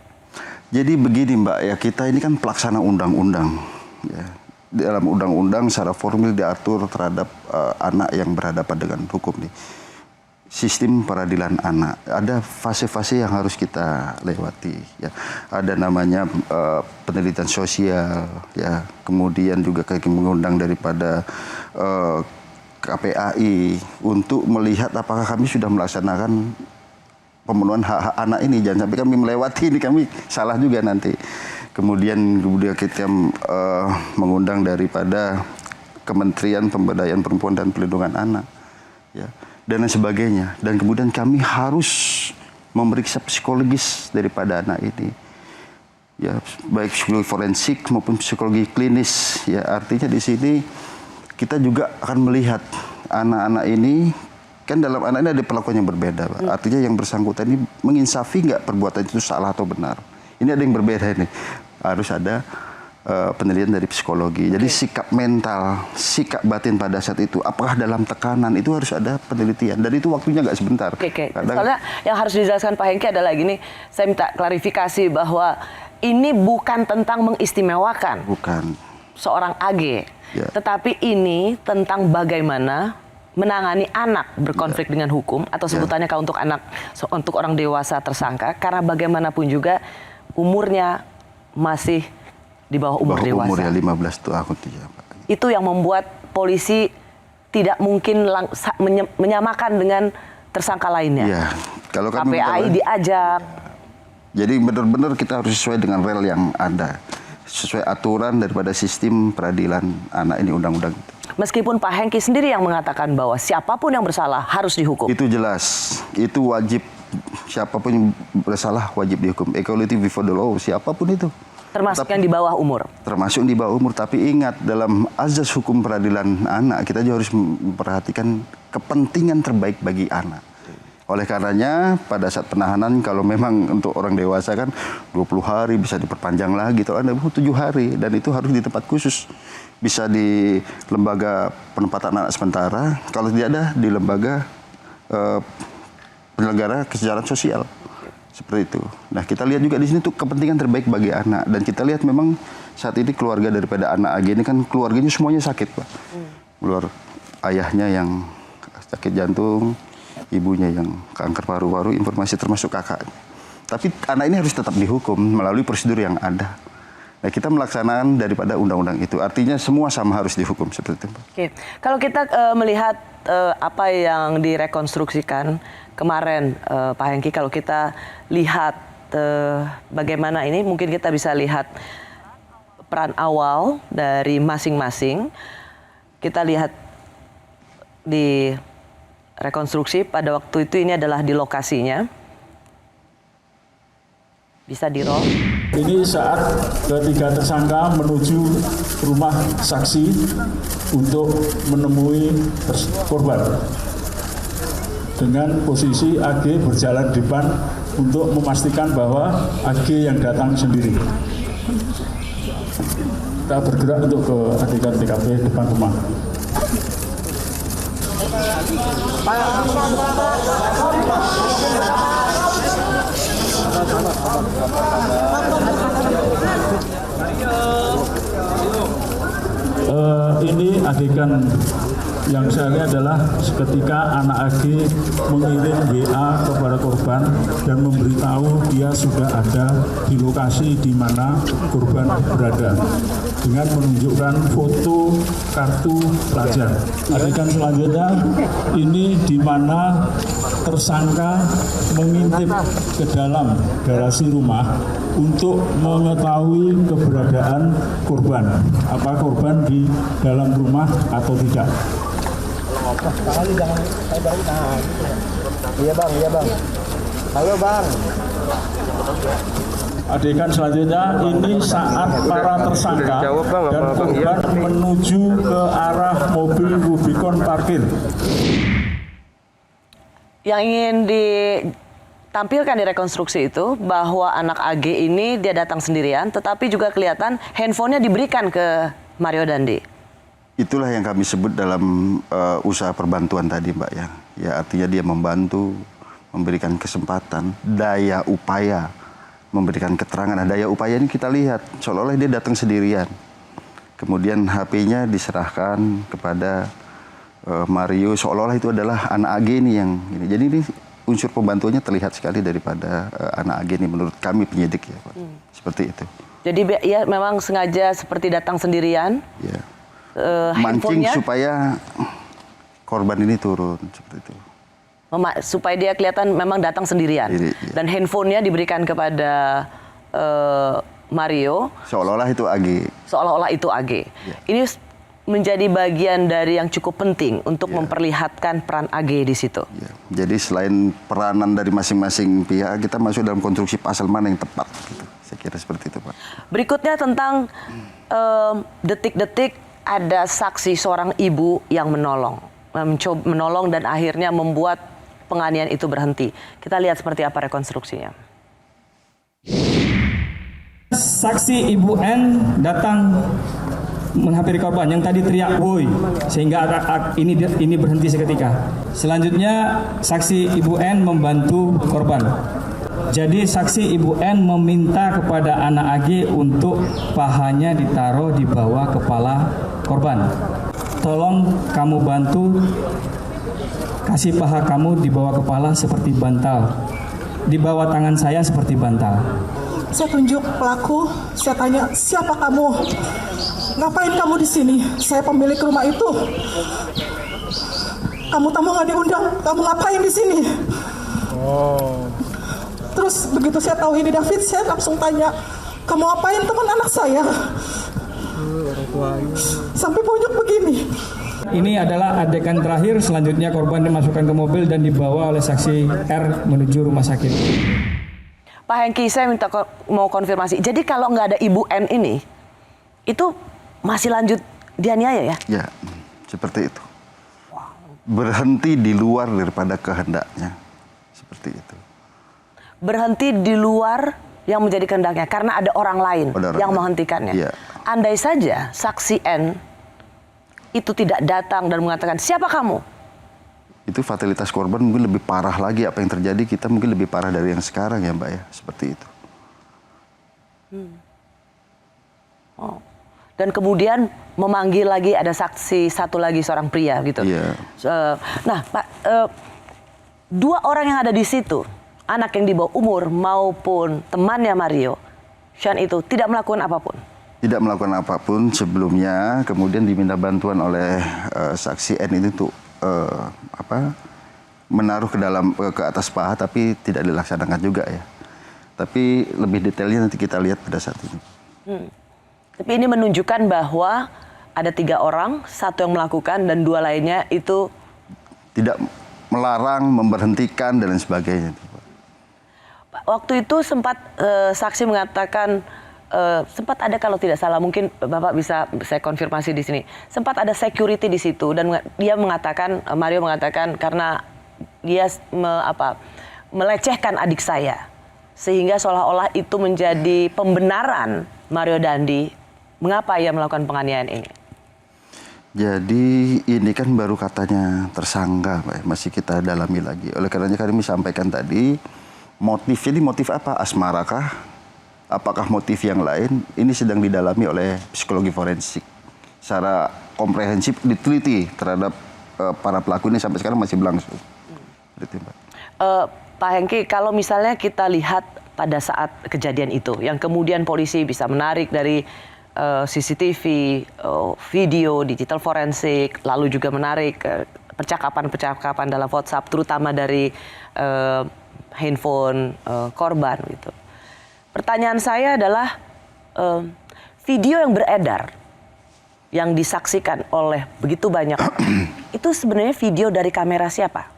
Jadi begini Mbak ya, kita ini kan pelaksana undang-undang ya. Dalam undang-undang secara formil diatur terhadap anak yang berhadapan dengan hukum nih. sistem peradilan anak. Ada fase-fase yang harus kita lewati. Ya. Ada namanya penelitian sosial, ya. Kemudian juga kami mengundang daripada KPAI untuk melihat apakah kami sudah melaksanakan pemenuhan hak-hak anak ini. Jangan sampai kami melewati ini, kami salah juga nanti. Kemudian kita mengundang daripada Kementerian Pemberdayaan Perempuan dan Perlindungan Anak, ya, dan lain sebagainya. Dan kemudian kami harus memeriksa psikologis daripada anak ini, ya, baik psikologi forensik maupun psikologi klinis. Ya, artinya di sini kita juga akan melihat anak-anak ini, kan dalam anak ini ada perlakuan yang berbeda, Pak. Artinya yang bersangkutan ini menginsafi nggak perbuatan itu salah atau benar. Ini ada yang berbeda ini. Harus ada penelitian dari psikologi. Jadi sikap mental, sikap batin pada saat itu, apakah dalam tekanan, itu harus ada penelitian. Dan itu waktunya nggak sebentar. Oke. Soalnya yang harus dijelaskan Pak Hengki adalah gini, saya minta klarifikasi bahwa ini bukan tentang mengistimewakan Bukan. seorang AG, Ya. tetapi ini tentang bagaimana menangani anak berkonflik dengan hukum, atau sebutannya kalau untuk anak, untuk orang dewasa tersangka, karena bagaimanapun juga umurnya masih di bawah umur dewasa. Umurnya 15 tahun. Ya, Pak. Itu yang membuat polisi tidak mungkin menyamakan dengan tersangka lainnya. Ya, kalau kami KPAI diajak. Jadi benar-benar kita harus sesuai dengan rel yang ada, sesuai aturan daripada sistem peradilan anak ini, undang-undang. Meskipun Pak Hengki sendiri yang mengatakan bahwa siapapun yang bersalah harus dihukum. Itu jelas, itu wajib, siapapun yang bersalah wajib dihukum. Equality before the law, siapapun itu. Termasuk yang di bawah umur. Termasuk di bawah umur, tapi ingat dalam azas hukum peradilan anak kita juga harus memperhatikan kepentingan terbaik bagi anak. Oleh karenanya pada saat penahanan, kalau memang untuk orang dewasa kan 20 hari bisa diperpanjang lagi, atau ada 7 hari, dan itu harus di tempat khusus. Bisa di lembaga penempatan anak sementara, kalau tidak ada di lembaga penyelenggara kesejahteraan sosial. Seperti itu. Nah, kita lihat juga di sini tuh kepentingan terbaik bagi anak, dan kita lihat memang saat ini keluarga daripada anak AG ini kan keluarganya semuanya sakit, Pak. Keluar ayahnya yang sakit jantung, ibunya yang kanker paru-paru, informasi termasuk kakaknya. Tapi anak ini harus tetap dihukum melalui prosedur yang ada. Nah, kita melaksanakan daripada undang-undang itu. Artinya semua sama harus dihukum seperti itu, Pak. Oke. Kalau kita melihat apa yang direkonstruksikan kemarin, Pak Hengki, kalau kita lihat bagaimana ini, mungkin kita bisa lihat peran awal dari masing-masing. Kita lihat di rekonstruksi pada waktu itu, ini adalah di lokasinya. Bisa di-roll. Ini saat ketiga tersangka menuju rumah saksi untuk menemui korban. Dengan posisi AG berjalan di depan untuk memastikan bahwa AG yang datang sendiri. Kita bergerak untuk ke adegan TKP depan rumah. Ini adegan yang saya lihat adalah ketika anak AG mengirim WA kepada korban dan memberitahu dia sudah ada di lokasi di mana korban berada dengan menunjukkan foto kartu pelajar. Adegan selanjutnya ini di mana tersangka mengintip ke dalam garasi rumah untuk mengetahui keberadaan korban. Apa korban di dalam rumah atau tidak. Iya bang. Halo bang. Adegan selanjutnya ini saat para tersangka dan korban menuju ke arah mobil Rubicon parkir. Yang ingin ditampilkan di rekonstruksi itu bahwa anak AG ini dia datang sendirian, tetapi juga kelihatan handphonenya diberikan ke Mario Dandi. Itulah yang kami sebut dalam usaha perbantuan tadi, Mbak, ya. Ya, artinya dia membantu, memberikan kesempatan, daya upaya, memberikan keterangan. Nah, daya upaya ini kita lihat seolah-olah dia datang sendirian. Kemudian HP-nya diserahkan kepada Mario seolah-olah itu adalah anak AG ini yang ini. Jadi ini unsur pembantuannya terlihat sekali daripada anak AG ini menurut kami penyidik ya Pak. Seperti itu. Jadi ya memang sengaja seperti datang sendirian. Ya. Mancing supaya korban ini turun seperti itu. Supaya dia kelihatan memang datang sendirian. Iya. Dan handphonenya diberikan kepada Mario. Seolah-olah itu AG. Seolah-olah itu AG. Ya. Ini menjadi bagian dari yang cukup penting untuk memperlihatkan peran AG di situ. Ya. Jadi selain peranan dari masing-masing pihak, kita masuk dalam konstruksi pasal mana yang tepat. Gitu. Saya kira seperti itu Pak. Berikutnya tentang detik-detik ada saksi seorang ibu yang menolong dan akhirnya membuat penganiayaan itu berhenti. Kita lihat seperti apa rekonstruksinya. Saksi Ibu N datang menghampiri korban yang tadi teriak woi sehingga ini berhenti seketika. Selanjutnya saksi Ibu N membantu korban. Jadi saksi Ibu N meminta kepada anak AG untuk pahanya ditaruh di bawah kepala korban. Tolong kamu bantu kasih paha kamu di bawah kepala seperti bantal. Di bawah tangan saya seperti bantal. Saya tunjuk pelaku, saya tanya, siapa kamu? Ngapain kamu di sini? Saya pemilik rumah itu. Kamu tamu nggak diundang, kamu ngapain di sini? Terus begitu saya tahu ini David, saya langsung tanya, kamu ngapain teman anak saya? Sampai pojok begini. Ini adalah adegan terakhir, selanjutnya korban dimasukkan ke mobil dan dibawa oleh saksi R menuju rumah sakit. Pak Hengki, saya mau konfirmasi. Jadi kalau nggak ada Ibu N ini, itu masih lanjut dianiaya ya? Ya, seperti itu. Berhenti di luar daripada kehendaknya. Seperti itu. Berhenti di luar yang menjadi kehendaknya karena ada orang lain yang menghentikannya. Ya. Andai saja saksi N itu tidak datang dan mengatakan, siapa kamu? Itu fatalitas korban mungkin lebih parah lagi apa yang terjadi, kita mungkin lebih parah dari yang sekarang ya Mbak ya, seperti itu. Oh. Dan kemudian memanggil lagi ada saksi satu lagi seorang pria gitu. Iya. Nah Pak, dua orang yang ada di situ, anak yang di bawah umur maupun temannya Mario, Sean itu tidak melakukan apapun. Tidak melakukan apapun sebelumnya, kemudian diminta bantuan oleh saksi N ini untuk menaruh ke atas paha, tapi tidak dilaksanakan juga ya. Tapi lebih detailnya nanti kita lihat pada saat ini. Tapi ini menunjukkan bahwa ada 3 orang, satu yang melakukan dan 2 lainnya itu tidak melarang, memberhentikan dan lain sebagainya. Waktu itu sempat saksi mengatakan sempat ada, kalau tidak salah mungkin Bapak bisa saya konfirmasi di sini, sempat ada security di situ dan dia mengatakan, Mario mengatakan karena dia melecehkan adik saya sehingga seolah-olah itu menjadi pembenaran Mario Dandi mengapa ia melakukan penganiayaan ini. Jadi ini kan baru katanya tersangka, Pak. Masih kita dalami lagi. Oleh karenanya kami sampaikan tadi motif, jadi motif apa? Asmarakah? Apakah motif yang lain? Ini sedang didalami oleh psikologi forensik. Secara komprehensif diteliti terhadap para pelaku ini sampai sekarang masih berlangsung. Pak Hengki, kalau misalnya kita lihat pada saat kejadian itu, yang kemudian polisi bisa menarik dari CCTV, video, digital forensik, lalu juga menarik percakapan-percakapan dalam WhatsApp, terutama dari handphone korban gitu. Pertanyaan saya adalah video yang beredar, yang disaksikan oleh begitu banyak orang, itu sebenarnya video dari kamera siapa?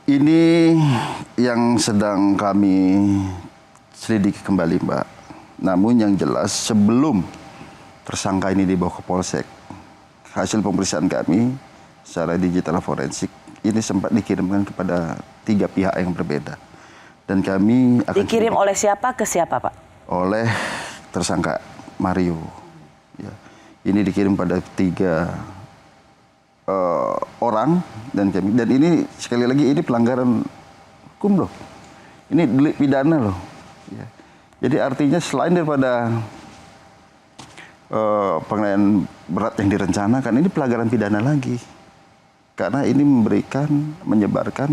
Ini yang sedang kami selidiki kembali, Mbak. Namun yang jelas sebelum tersangka ini dibawa ke Polsek, hasil pemeriksaan kami secara digital forensik ini sempat dikirimkan kepada 3 pihak yang berbeda. Dan kami akan dikirim oleh siapa ke siapa, Pak? Oleh tersangka Mario. Ya. Ini dikirim pada 3 orang dan ini sekali lagi ini pelanggaran hukum loh. Ini delik pidana loh. Ya. Jadi artinya selain daripada penganiayaan berat yang direncanakan, ini pelanggaran pidana lagi. Karena ini menyebarkan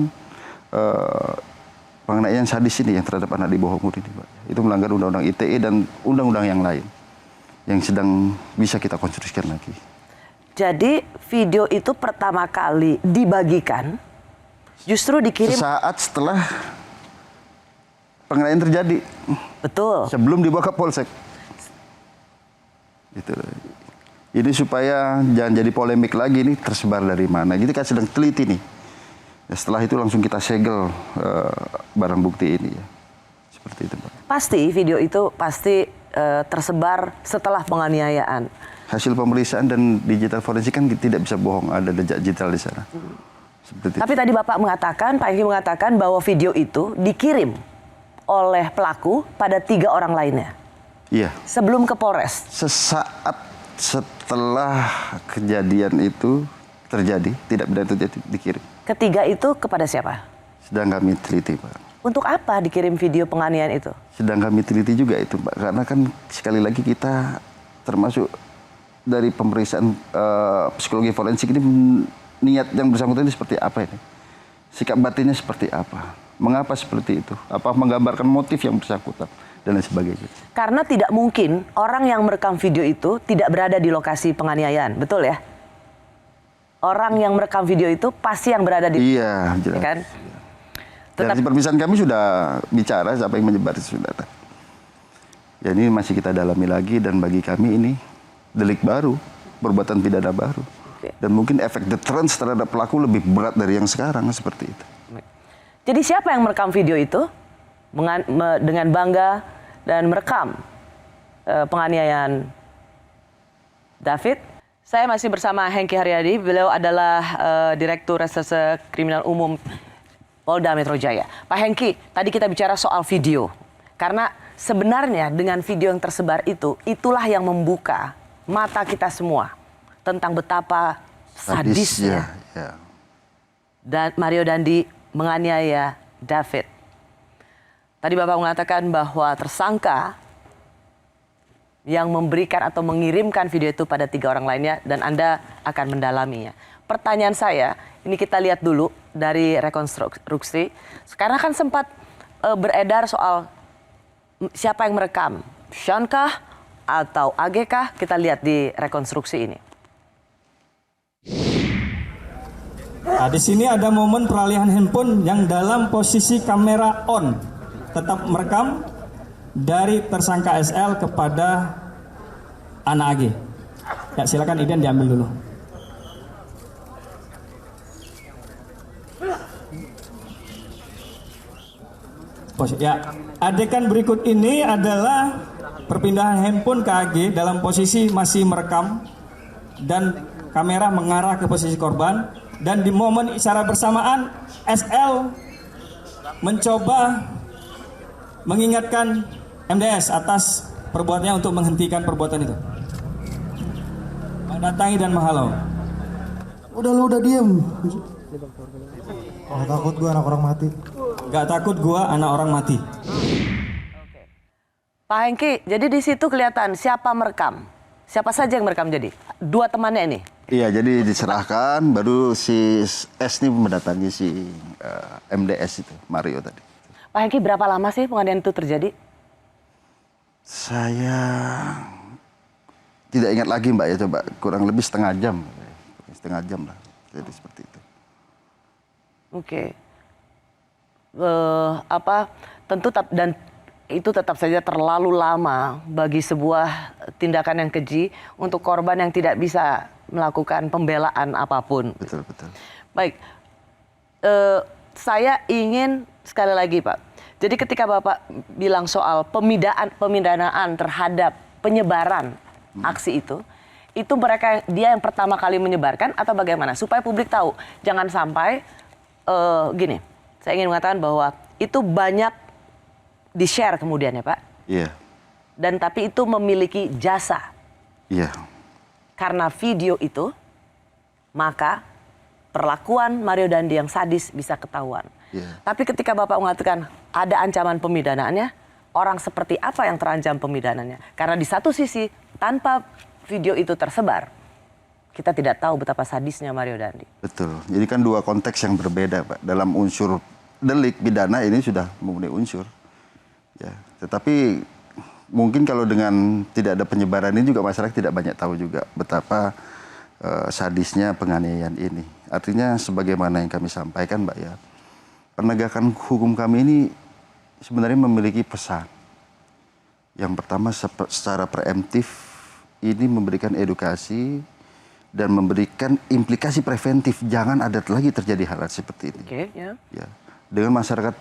penganiayaan sadis ini yang terhadap anak di bawah umur ini, Pak. Itu melanggar undang-undang ITE dan undang-undang yang lain yang sedang bisa kita konstruksikan lagi. Jadi video itu pertama kali dibagikan justru dikirim sesaat setelah penganiayaan terjadi. Betul. Sebelum dibawa ke polsek. Gitu. Ini supaya jangan jadi polemik lagi, ini tersebar dari mana. Jadi kan sedang teliti nih. Ya, setelah itu langsung kita segel barang bukti ini ya. Seperti itu, Pak. Pasti video itu tersebar setelah penganiayaan. Hasil pemeriksaan dan digital forensik kan tidak bisa bohong, ada jejak digital di sana. Seperti Tapi tadi Bapak Pak Hengki mengatakan bahwa video itu dikirim oleh pelaku pada 3 orang lainnya. Iya. Sebelum ke Polres. Sesaat setelah kejadian itu terjadi, tidak benar terjadi, dikirim. Ketiga itu kepada siapa? Sedang kami teliti, Pak. Untuk apa dikirim video penganiayaan itu? Sedang kami teliti juga itu, Pak. Karena kan sekali lagi kita termasuk dari pemeriksaan psikologi forensik ini, niat yang bersangkutan ini seperti apa ini? Sikap batinnya seperti apa? Mengapa seperti itu? Apa menggambarkan motif yang bersangkutan? Dan lain sebagainya. Karena tidak mungkin orang yang merekam video itu tidak berada di lokasi penganiayaan, betul ya? Orang yang merekam video itu pasti yang berada di... Iya, jelas. Ya kan? Dari pemeriksaan kami sudah bicara siapa yang menyebar itu sudah. Ya ini masih kita dalami lagi dan bagi kami ini delik baru, perbuatan pidana baru. Dan mungkin efek deterrence terhadap pelaku lebih berat dari yang sekarang seperti itu. Jadi siapa yang merekam video itu dengan bangga dan merekam penganiayaan David? Saya masih bersama Hengki Haryadi. Beliau adalah Direktur Reserse Kriminal Umum Polda Metro Jaya. Pak Hengki, tadi kita bicara soal video. Karena sebenarnya dengan video yang tersebar itu, itulah yang membuka mata kita semua tentang betapa sadisnya ya. Dan Mario Dandi menganiaya David. Tadi Bapak mengatakan bahwa tersangka yang memberikan atau mengirimkan video itu pada 3 orang lainnya dan Anda akan mendalaminya. Pertanyaan saya, ini kita lihat dulu dari rekonstruksi. Sekarang kan sempat beredar soal siapa yang merekam, Sean kah atau AG kah? Kita lihat di rekonstruksi ini. Nah, di sini ada momen peralihan handphone yang dalam posisi kamera on, tetap merekam dari tersangka SL kepada anak AG. Ya, silakan Iden diambil dulu. Ya, adegan berikut ini adalah perpindahan handphone ke AG dalam posisi masih merekam dan kamera mengarah ke posisi korban, dan di momen secara bersamaan SL mencoba mengingatkan MDS atas perbuatannya untuk menghentikan perbuatan itu. Mendatangi dan menghalau. Lu udah diem. Oh, takut gua anak orang mati. Gak takut gua anak orang mati. Pak Hengki, jadi di situ kelihatan siapa merekam. Siapa saja yang merekam jadi? 2 temannya ini? Iya, jadi diserahkan, baru si S ini mendatangi si MDS itu, Mario tadi. Pak Hengki, berapa lama sih penganiayaan itu terjadi? Saya tidak ingat lagi, Mbak, ya, coba kurang lebih setengah jam lah, jadi seperti itu. Oke. Tentu dan itu tetap saja terlalu lama bagi sebuah tindakan yang keji untuk korban yang tidak bisa melakukan pembelaan apapun. Betul, betul. Baik, saya ingin sekali lagi, Pak. Jadi ketika Bapak bilang soal pemindanaan terhadap penyebaran aksi itu dia yang pertama kali menyebarkan atau bagaimana? Supaya publik tahu, jangan sampai gini. Saya ingin mengatakan bahwa itu banyak di-share kemudian ya, Pak. Iya. Dan tapi itu memiliki jasa. Iya. Karena video itu, maka perlakuan Mario Dandi yang sadis bisa ketahuan. Yeah. Tapi ketika Bapak mengatakan ada ancaman pemidanaannya, orang seperti apa yang terancam pemidanannya? Karena di satu sisi, tanpa video itu tersebar, kita tidak tahu betapa sadisnya Mario Dandi. Betul. Jadi kan dua konteks yang berbeda, Pak. Dalam unsur delik pidana ini sudah memenuhi unsur. Ya, tetapi mungkin kalau dengan tidak ada penyebaran ini juga masyarakat tidak banyak tahu juga betapa sadisnya penganiayaan ini. Artinya sebagaimana yang kami sampaikan, Mbak ya, penegakan hukum kami ini sebenarnya memiliki pesan. Yang pertama secara preemptif ini memberikan edukasi dan memberikan implikasi preventif, jangan ada lagi terjadi hal seperti ini. Oke, ya. Ya, dengan masyarakat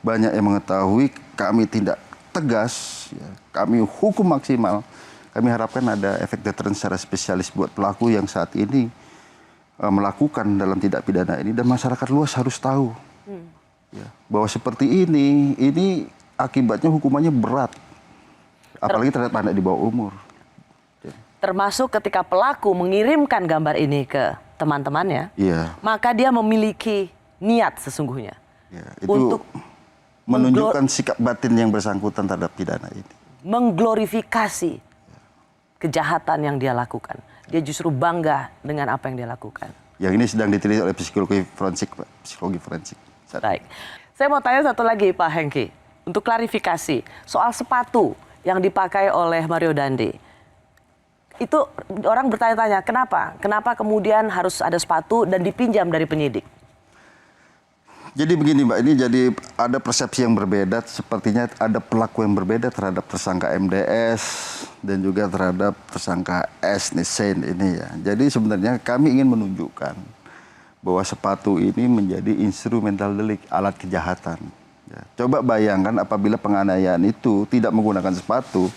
banyak yang mengetahui, kami tindak tegas, ya, kami hukum maksimal. Kami harapkan ada efek deteran secara spesialis buat pelaku yang saat ini melakukan dalam tindak pidana ini, dan masyarakat luas harus tahu ya, bahwa seperti ini akibatnya hukumannya berat, apalagi terhadap anak di bawah umur. Termasuk ketika pelaku mengirimkan gambar ini ke teman-temannya, Iya. maka dia memiliki niat sesungguhnya Ya, itu untuk menunjukkan sikap batin yang bersangkutan terhadap pidana ini. mengglorifikasi kejahatan yang dia lakukan. Dia justru bangga dengan apa yang dia lakukan. Yang ini sedang diteliti oleh psikologi forensik, Pak. Psikologi forensik. Baik. Saya mau tanya satu lagi, Pak Hengki. Untuk klarifikasi, soal sepatu yang dipakai oleh Mario Dandi. Itu orang bertanya-tanya, kenapa? Kenapa kemudian harus ada sepatu dan dipinjam dari penyidik? Jadi begini, Mbak, ini jadi ada persepsi yang berbeda, sepertinya ada pelaku yang berbeda terhadap tersangka MDS dan juga terhadap tersangka S, Sen ini ya. Jadi sebenarnya kami ingin menunjukkan bahwa sepatu ini menjadi instrumental delik, alat kejahatan. Ya. Coba bayangkan apabila penganiayaan itu tidak menggunakan sepatu,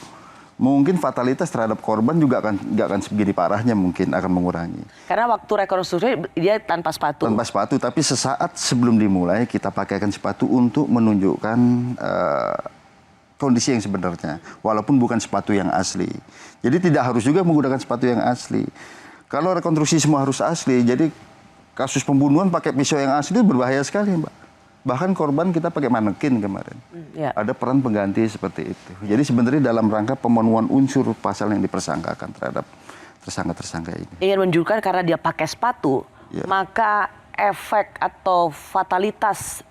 mungkin fatalitas terhadap korban juga nggak akan segini parahnya, mungkin akan mengurangi. Karena waktu rekonstruksi dia tanpa sepatu. Tanpa sepatu, tapi sesaat sebelum dimulai kita pakaikan sepatu untuk menunjukkan kondisi yang sebenarnya. Walaupun bukan sepatu yang asli. Jadi tidak harus juga menggunakan sepatu yang asli. Kalau rekonstruksi semua harus asli, jadi kasus pembunuhan pakai pisau yang asli berbahaya sekali, Mbak. Bahkan korban kita pakai manekin kemarin. Ya. Ada peran pengganti seperti itu. Jadi sebenarnya dalam rangka pemenuhan unsur pasal yang dipersangkakan terhadap tersangka-tersangka ini. Ingin menunjukkan karena dia pakai sepatu, Ya. maka efek atau fatalitas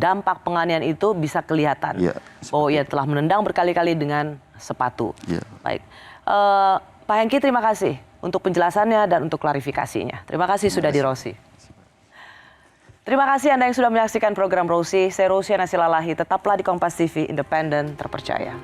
dampak penganiayaan itu bisa kelihatan. Ya, bahwa ia telah menendang berkali-kali dengan sepatu. Ya. Baik. Pak Hengki, terima kasih untuk penjelasannya dan untuk klarifikasinya. Terima kasih sudah di Rosi. Terima kasih Anda yang sudah menyaksikan program Rosi. Saya Rosi Nasilalahi. Tetaplah di Kompas TV, independen, terpercaya.